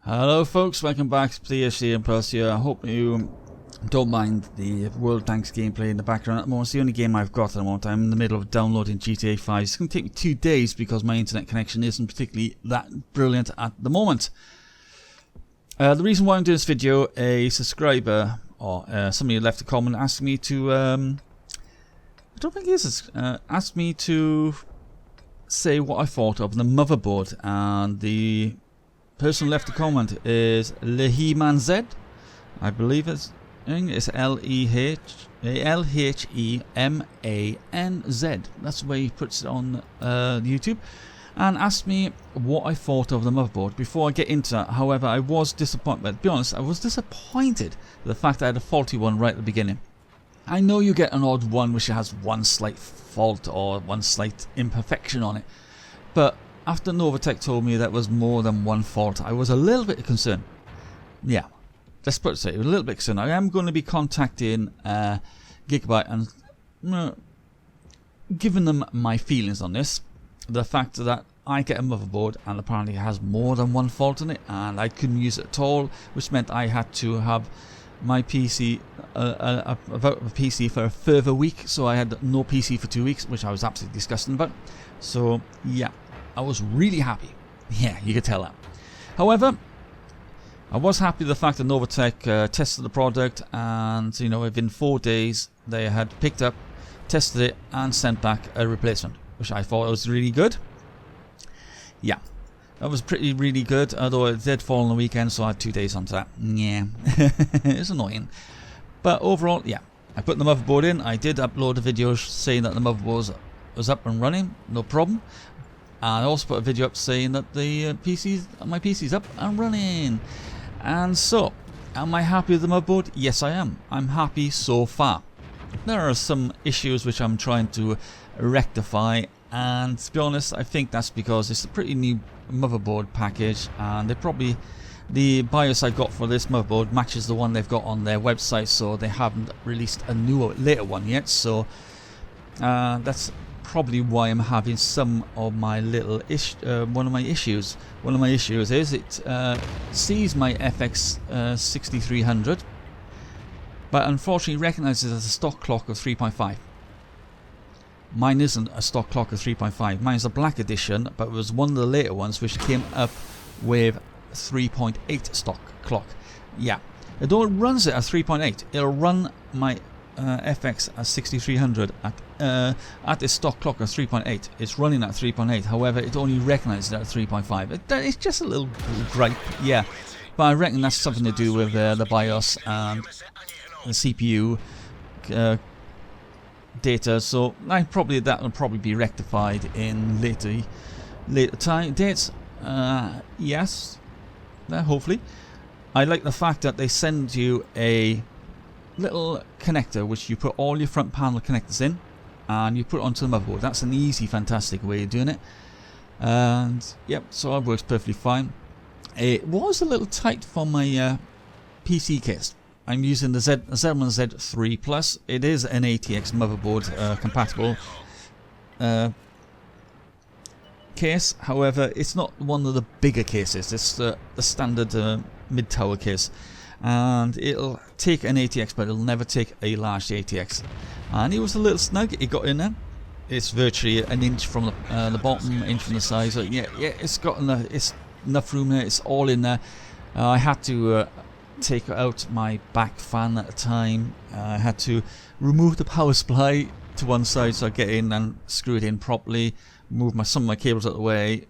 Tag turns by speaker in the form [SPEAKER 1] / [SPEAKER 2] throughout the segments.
[SPEAKER 1] Hello folks, welcome back to BHC Impuls4. I hope you don't mind the World Tanks gameplay in the background at the moment. It's the only game I've got at the moment. I'm in the middle of downloading GTA 5. It's going to take me 2 days because my internet connection isn't particularly that brilliant at the moment. The reason why I'm doing this video, a subscriber or somebody left a comment asking me to, I don't think it is, asked me to say what I thought of the motherboard, and the person left a comment is Zelman Z. I believe it's L-H-E-M-A-N-Z. That's the way he puts it on YouTube, and asked me what I thought of the motherboard. Before I get into that, however, I was disappointed. To be honest, I was disappointed with the fact that I had a faulty one right at the beginning. I know you get an odd one which has one slight fault or one slight imperfection on it, but after Novatech told me that was more than one fault, I was a little bit concerned. Yeah, let's put it straight, a little bit concerned. I am going to be contacting Gigabyte and giving them my feelings on this. The fact that I get a motherboard and apparently it has more than one fault in it, and I couldn't use it at all, which meant I had to have my PC, a PC for a further week. So I had no PC for 2 weeks, which I was absolutely disgusted about. So yeah, I was really happy. Yeah, you could tell that. However, I was happy with the fact that Novatech tested the product, and you know, within 4 days they had picked up, tested it, and sent back a replacement, which I thought was really good. Yeah, that was really good, although it did fall on the weekend, so I had 2 days onto that. Yeah, it's annoying. But overall, yeah, I put the motherboard in. I did upload a video saying that the motherboard was up and running, no problem. And I also put a video up saying that the my PC's up and running. And so, am I happy with the motherboard? Yes, I am. I'm happy so far. There are some issues which I'm trying to rectify, and to be honest, I think that's because it's a pretty new motherboard package, and the BIOS I got for this motherboard matches the one they've got on their website, so they haven't released a later one yet. So that's probably why I'm having some of my little one of my issues. One of my issues is it sees my FX 6300, but unfortunately recognizes it as a stock clock of 3.5. Mine isn't a stock clock of 3.5. Mine's a black edition, but it was one of the later ones which came up with 3.8 stock clock. Yeah, although it runs it at 3.8, it'll run my FX at 6300 at its stock clock of 3.8. It's running at 3.8. However, it only recognizes it at 3.5. It's just a little gripe, yeah. But I reckon that's something to do with the BIOS and the CPU data. So that will probably be rectified in later dates. Yes, hopefully. I like the fact that they send you a little connector which you put all your front panel connectors in, and you put it onto the motherboard. That's an easy, fantastic way of doing it. And yep, so it works perfectly fine. It was a little tight for my PC case. I'm using the Zelman Z3 Plus. It is an ATX motherboard compatible case. However, it's not one of the bigger cases. It's the standard mid-tower case, and it'll take an ATX, but it'll never take a large ATX. And it was a little snug. It got in there. It's virtually an inch from the bottom, inch from the side. So yeah, it's got enough room there. It's all in there. I had to take out my back fan at the time. I had to remove the power supply to one side so I get in and screw it in properly. Move some of my cables out of the way,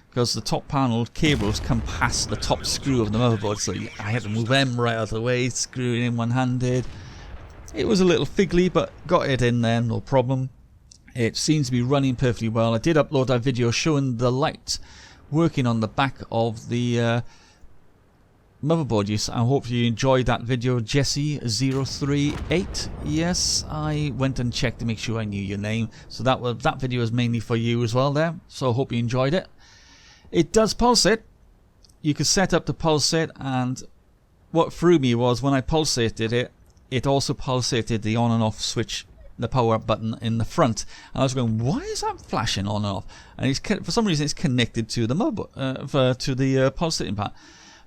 [SPEAKER 1] because the top panel cables come past the top screw of the motherboard, so I had to move them right out of the way, screw it in one-handed. It was a little fiddly, but got it in there, no problem. It seems to be running perfectly well. I did upload that video showing the light working on the back of the motherboard use. I hope you enjoyed that video, Jesse038. Yes, I went and checked to make sure I knew your name, so that video is mainly for you as well there. So I hope you enjoyed it. It does pulsate. You could set up to pulsate, and what threw me was when I pulsated it, it also pulsated the on and off switch, the power up button in the front. And I was going, why is that flashing on and off? And for some reason it's connected to the mobile, to the pulsating part.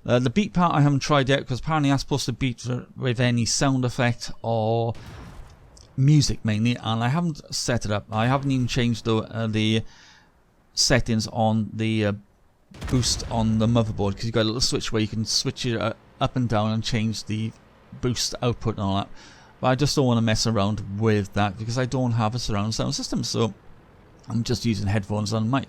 [SPEAKER 1] The beat part I haven't tried yet, because apparently that's supposed to beat with any sound effect or music mainly, and I haven't set it up. I haven't even changed the settings on the boost on the motherboard, because you've got a little switch where you can switch it up and down and change the boost output and all that. But I just don't want to mess around with that because I don't have a surround sound system, so I'm just using headphones on mic.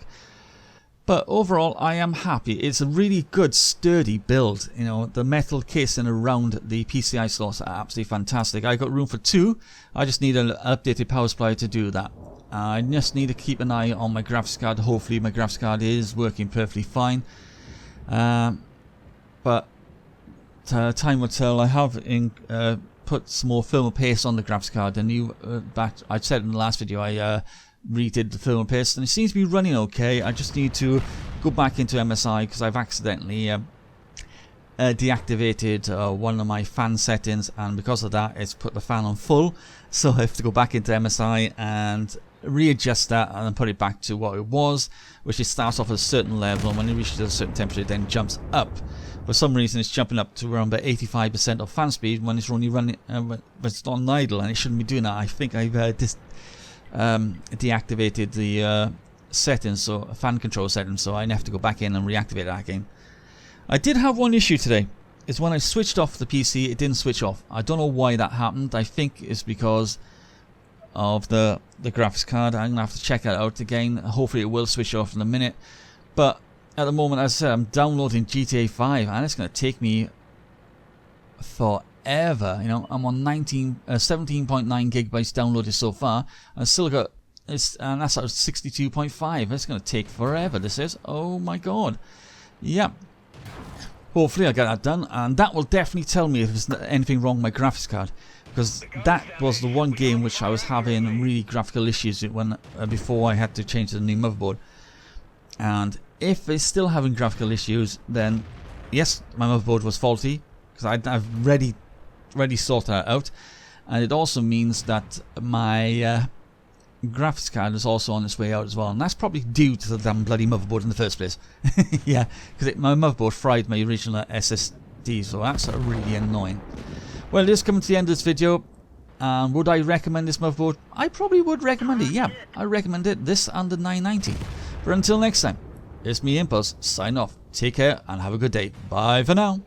[SPEAKER 1] But overall, I am happy. It's a really good, sturdy build. You know, the metal casing around the PCI slots are absolutely fantastic. I got room for 2. I just need an updated power supply to do that. I just need to keep an eye on my graphics card. Hopefully, my graphics card is working perfectly fine. But time will tell. I have put some more thermal paste on the graphics card. The new I said in the last video, I redid the thermal paste and it seems to be running okay. I just need to go back into MSI because I've accidentally deactivated one of my fan settings, and because of that it's put the fan on full, so I have to go back into MSI and readjust that and then put it back to what it was, which it starts off at a certain level, and when it reaches a certain temperature it then jumps up. For some reason it's jumping up to around about 85% of fan speed when it's only running when it's on idle, and it shouldn't be doing that. I think I've deactivated the settings, so fan control settings, so I have to go back in and reactivate that again. I did have one issue today. Is when I switched off the PC, it didn't switch off. I don't know why that happened. I think it's because of the graphics card. I'm gonna have to check that out again. Hopefully it will switch off in a minute. But at the moment, as I said, I'm downloading GTA 5 and it's gonna take me forever. You know, I'm on 17.9 gigabytes downloaded so far. I still got and that's at 62.5. It's gonna take forever. This is. Oh my god. Yeah. Hopefully I get that done, and that will definitely tell me if there's anything wrong with my graphics card, because that was the one game which I was having really graphical issues when before I had to change to the new motherboard. And if it's still having graphical issues, then yes, my motherboard was faulty, because I've already sorted that out. And it also means that my graphics card is also on its way out as well, and that's probably due to the damn bloody motherboard in the first place. Yeah, because my motherboard fried my original SSD, so that's really annoying. Well, it is coming to the end of this video. Would I recommend this motherboard? I probably would recommend it. Yeah, I recommend it. This and the 990. But until next time, it's me, Impuls, sign off. Take care and have a good day. Bye for now.